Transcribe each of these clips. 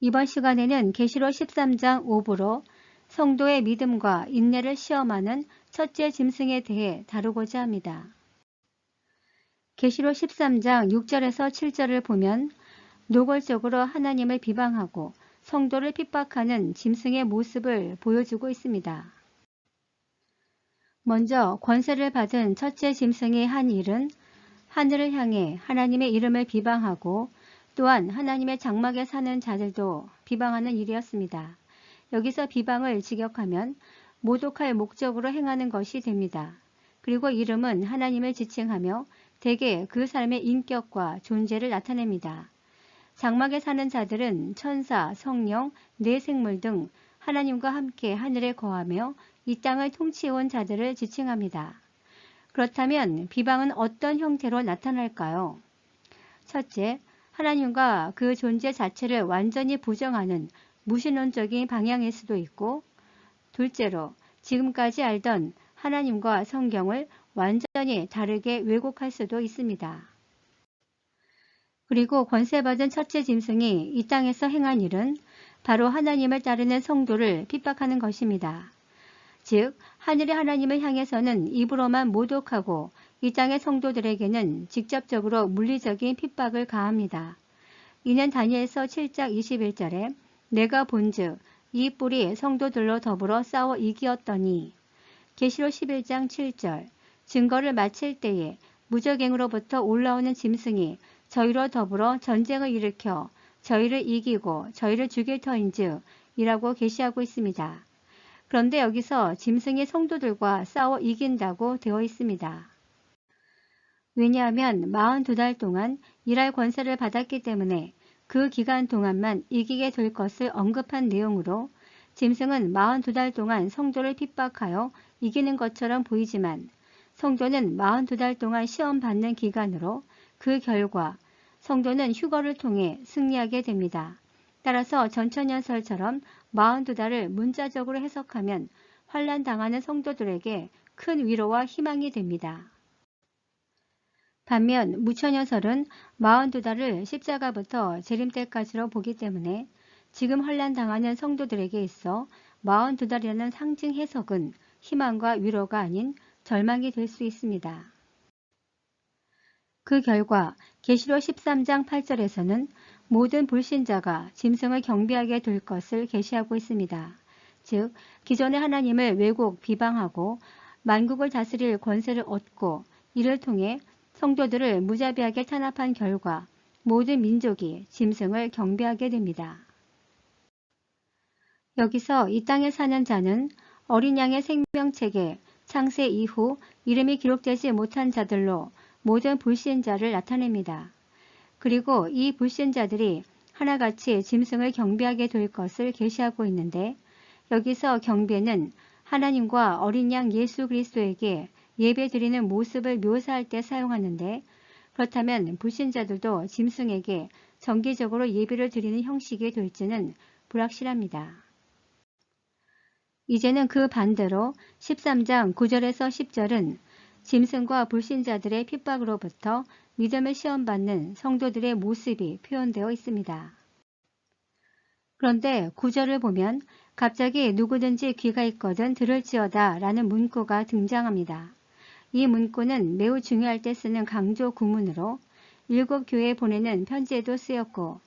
이번 시간에는 계시록 13장 5부로 성도의 믿음과 인내를 시험하는 첫째 짐승에 대해 다루고자 합니다. 계시록 13장 6절에서 7절을 보면 노골적으로 하나님을 비방하고 성도를 핍박하는 짐승의 모습을 보여주고 있습니다. 먼저 권세를 받은 첫째 짐승이 한 일은 하늘을 향해 하나님의 이름을 비방하고 또한 하나님의 장막에 사는 자들도 비방하는 일이었습니다. 여기서 비방을 직역하면 모독할 목적으로 행하는 것이 됩니다. 그리고 이름은 하나님을 지칭하며 대개 그 사람의 인격과 존재를 나타냅니다. 장막에 사는 자들은 천사, 성령, 뇌생물 등 하나님과 함께 하늘에 거하며 이 땅을 통치해온 자들을 지칭합니다. 그렇다면 비방은 어떤 형태로 나타날까요? 첫째, 하나님과 그 존재 자체를 완전히 부정하는 무신론적인 방향일 수도 있고, 둘째로 지금까지 알던 하나님과 성경을 완전히 다르게 왜곡할 수도 있습니다. 그리고 권세받은 첫째 짐승이 이 땅에서 행한 일은 바로 하나님을 따르는 성도를 핍박하는 것입니다. 즉 하늘의 하나님을 향해서는 입으로만 모독하고 이 땅의 성도들에게는 직접적으로 물리적인 핍박을 가합니다. 이는 다니엘서 7장 21절에 내가 본즉 이 뿔이 성도들로 더불어 싸워 이기었더니, 계시록 11장 7절 증거를 마칠 때에 무적행으로부터 올라오는 짐승이 저희로 더불어 전쟁을 일으켜 저희를 이기고 저희를 죽일 터인즉 이라고 계시하고 있습니다. 그런데 여기서 짐승이 성도들과 싸워 이긴다고 되어 있습니다. 왜냐하면 42달 동안 일할 권세를 받았기 때문에 그 기간 동안만 이기게 될 것을 언급한 내용으로 짐승은 42달 동안 성도를 핍박하여 이기는 것처럼 보이지만 성도는 42달 동안 시험받는 기간으로 그 결과 성도는 휴거를 통해 승리하게 됩니다. 따라서 전천년설처럼 42달을 문자적으로 해석하면 환난 당하는 성도들에게 큰 위로와 희망이 됩니다. 반면 무천년설은 42달을 십자가부터 재림 때까지로 보기 때문에 지금 환난 당하는 성도들에게 있어 42달이라는 상징 해석은 희망과 위로가 아닌 절망이 될 수 있습니다. 그 결과 계시록 13장 8절에서는 모든 불신자가 짐승을 경배하게 될 것을 계시하고 있습니다. 즉 기존의 하나님을 왜곡 비방하고 만국을 다스릴 권세를 얻고 이를 통해 성도들을 무자비하게 탄압한 결과 모든 민족이 짐승을 경배하게 됩니다. 여기서 이 땅에 사는 자는 어린 양의 생명책에 창세 이후 이름이 기록되지 못한 자들로 모든 불신자를 나타냅니다. 그리고 이 불신자들이 하나같이 짐승을 경배하게 될 것을 계시하고 있는데, 여기서 경배는 하나님과 어린 양 예수 그리스도에게 예배드리는 모습을 묘사할 때 사용하는데, 그렇다면 불신자들도 짐승에게 정기적으로 예배를 드리는 형식이 될지는 불확실합니다. 이제는 그 반대로 13장 9절에서 10절은 짐승과 불신자들의 핍박으로부터 믿음을 시험받는 성도들의 모습이 표현되어 있습니다. 그런데 9절을 보면 갑자기 누구든지 귀가 있거든 들을지어다 라는 문구가 등장합니다. 이 문구는 매우 중요할 때 쓰는 강조 구문으로 일곱 교회에 보내는 편지에도 쓰였고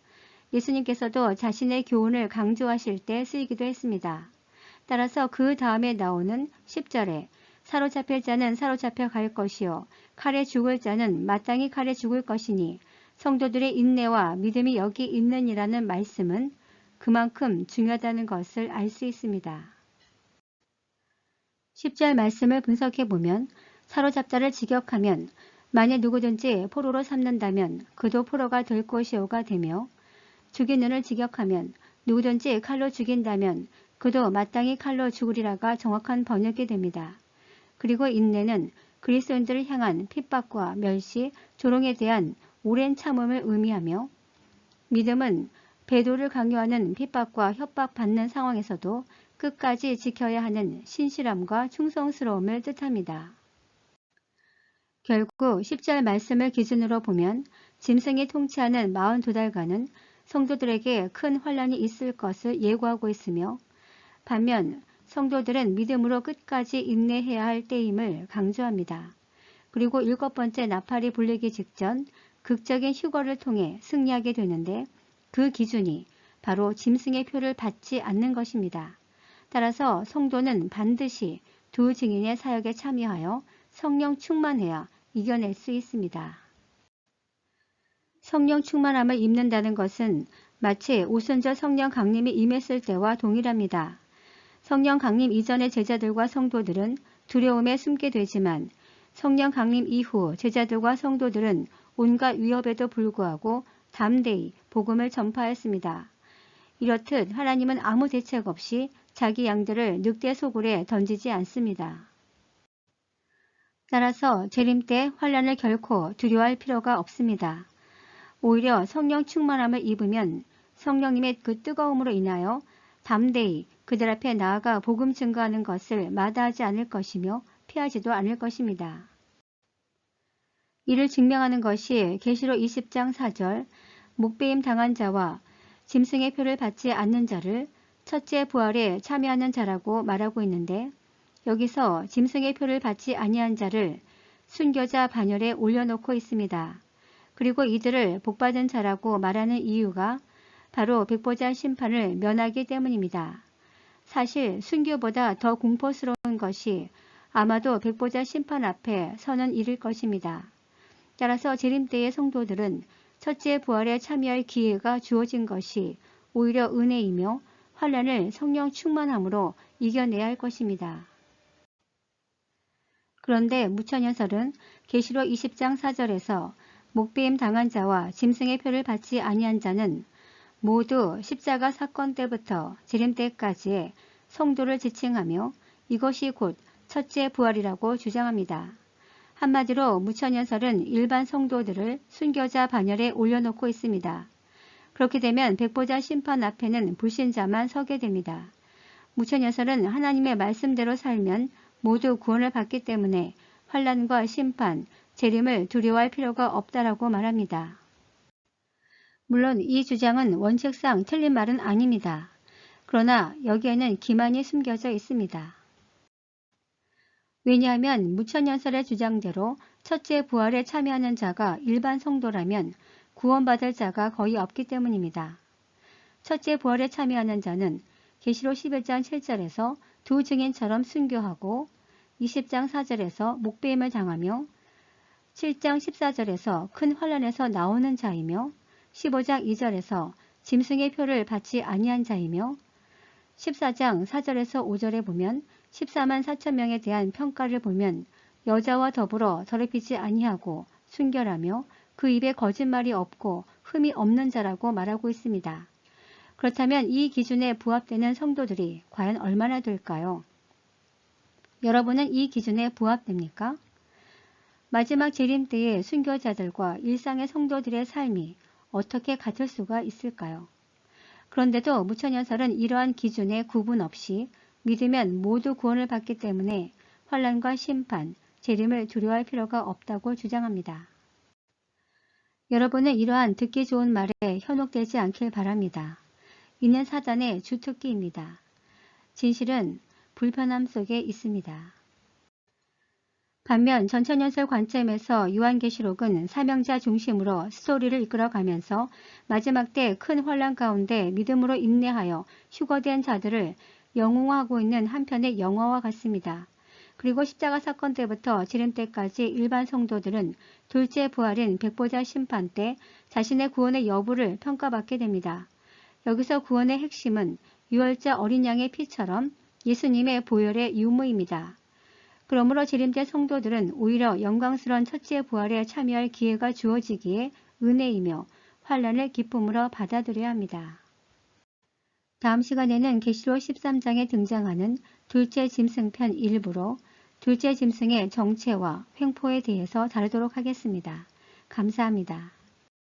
예수님께서도 자신의 교훈을 강조하실 때 쓰이기도 했습니다. 따라서 그 다음에 나오는 10절에 사로잡힐 자는 사로잡혀 갈 것이요 칼에 죽을 자는 마땅히 칼에 죽을 것이니 성도들의 인내와 믿음이 여기 있느니라는 말씀은 그만큼 중요하다는 것을 알 수 있습니다. 10절 말씀을 분석해보면 사로잡자를 직역하면 만일 누구든지 포로로 삼는다면 그도 포로가 될 것이오가 되며, 죽이는을 직역하면 누구든지 칼로 죽인다면 그도 마땅히 칼로 죽으리라가 정확한 번역이 됩니다. 그리고 인내는 그리스도인들을 향한 핍박과 멸시, 조롱에 대한 오랜 참음을 의미하며, 믿음은 배도를 강요하는 핍박과 협박받는 상황에서도 끝까지 지켜야 하는 신실함과 충성스러움을 뜻합니다. 결국 10절 말씀을 기준으로 보면 짐승이 통치하는 42달간은 성도들에게 큰 환란이 있을 것을 예고하고 있으며, 반면 성도들은 믿음으로 끝까지 인내해야 할 때임을 강조합니다. 그리고 7번째 나팔이 불리기 직전 극적인 휴거를 통해 승리하게 되는데, 그 기준이 바로 짐승의 표를 받지 않는 것입니다. 따라서 성도는 반드시 두 증인의 사역에 참여하여 성령 충만해야 이겨낼 수 있습니다. 성령 충만함을 입는다는 것은 마치 오순절 성령 강림이 임했을 때와 동일합니다. 성령 강림 이전의 제자들과 성도들은 두려움에 숨게 되지만, 성령 강림 이후 제자들과 성도들은 온갖 위협에도 불구하고 담대히 복음을 전파했습니다. 이렇듯 하나님은 아무 대책 없이 자기 양들을 늑대 소굴에 던지지 않습니다. 따라서 재림 때 환란을 결코 두려워할 필요가 없습니다. 오히려 성령 충만함을 입으면 성령님의 그 뜨거움으로 인하여 담대히 그들 앞에 나아가 복음 증거하는 것을 마다하지 않을 것이며 피하지도 않을 것입니다. 이를 증명하는 것이 계시록 20장 4절 목배임 당한 자와 짐승의 표를 받지 않는 자를 첫째 부활에 참여하는 자라고 말하고 있는데, 여기서 짐승의 표를 받지 아니한 자를 순교자 반열에 올려놓고 있습니다. 그리고 이들을 복받은 자라고 말하는 이유가 바로 백보자 심판을 면하기 때문입니다. 사실 순교보다 더 공포스러운 것이 아마도 백보자 심판 앞에 서는 일일 것입니다. 따라서 재림 때의 성도들은 첫째 부활에 참여할 기회가 주어진 것이 오히려 은혜이며 환란을 성령 충만함으로 이겨내야 할 것입니다. 그런데 무천연설은 계시록 20장 4절에서 목배임 당한 자와 짐승의 표를 받지 아니한 자는 모두 십자가 사건 때부터 재림 때까지의 성도를 지칭하며 이것이 곧 첫째 부활이라고 주장합니다. 한마디로 무천연설은 일반 성도들을 순교자 반열에 올려놓고 있습니다. 그렇게 되면 백보자 심판 앞에는 불신자만 서게 됩니다. 무천연설은 하나님의 말씀대로 살면 모두 구원을 받기 때문에 환란과 심판, 재림을 두려워할 필요가 없다라고 말합니다. 물론 이 주장은 원칙상 틀린 말은 아닙니다. 그러나 여기에는 기만이 숨겨져 있습니다. 왜냐하면 무천연설의 주장대로 첫째 부활에 참여하는 자가 일반 성도라면 구원받을 자가 거의 없기 때문입니다. 첫째 부활에 참여하는 자는 계시록 11장 7절에서 두 증인처럼 순교하고 20장 4절에서 목배임을 당하며 7장 14절에서 큰 환란에서 나오는 자이며 15장 2절에서 짐승의 표를 받지 아니한 자이며 14장 4절에서 5절에 보면 14만 4천 명에 대한 평가를 보면 여자와 더불어 더럽히지 아니하고 순결하며 그 입에 거짓말이 없고 흠이 없는 자라고 말하고 있습니다. 그렇다면 이 기준에 부합되는 성도들이 과연 얼마나 될까요? 여러분은 이 기준에 부합됩니까? 마지막 재림 때의 순교자들과 일상의 성도들의 삶이 어떻게 같을 수가 있을까요? 그런데도 무천연설은 이러한 기준에 구분 없이 믿으면 모두 구원을 받기 때문에 환란과 심판, 재림을 두려워할 필요가 없다고 주장합니다. 여러분은 이러한 듣기 좋은 말에 현혹되지 않길 바랍니다. 이는 사단의 주특기입니다. 진실은 불편함 속에 있습니다. 반면 전천연설 관점에서 요한계시록은 사명자 중심으로 스토리를 이끌어가면서 마지막 때 큰 환란 가운데 믿음으로 인내하여 휴거된 자들을 영웅화하고 있는 한편의 영화와 같습니다. 그리고 십자가 사건 때부터 재림 때까지 일반 성도들은 둘째 부활인 백보자 심판 때 자신의 구원의 여부를 평가받게 됩니다. 여기서 구원의 핵심은 유월자 어린 양의 피처럼 예수님의 보혈의 유무입니다. 그러므로 재림 때 성도들은 오히려 영광스러운 첫째 부활에 참여할 기회가 주어지기에 은혜이며 환란을 기쁨으로 받아들여야 합니다. 다음 시간에는 계시록 13장에 등장하는 둘째 짐승편 일부로 둘째 짐승의 정체와 횡포에 대해서 다루도록 하겠습니다. 감사합니다.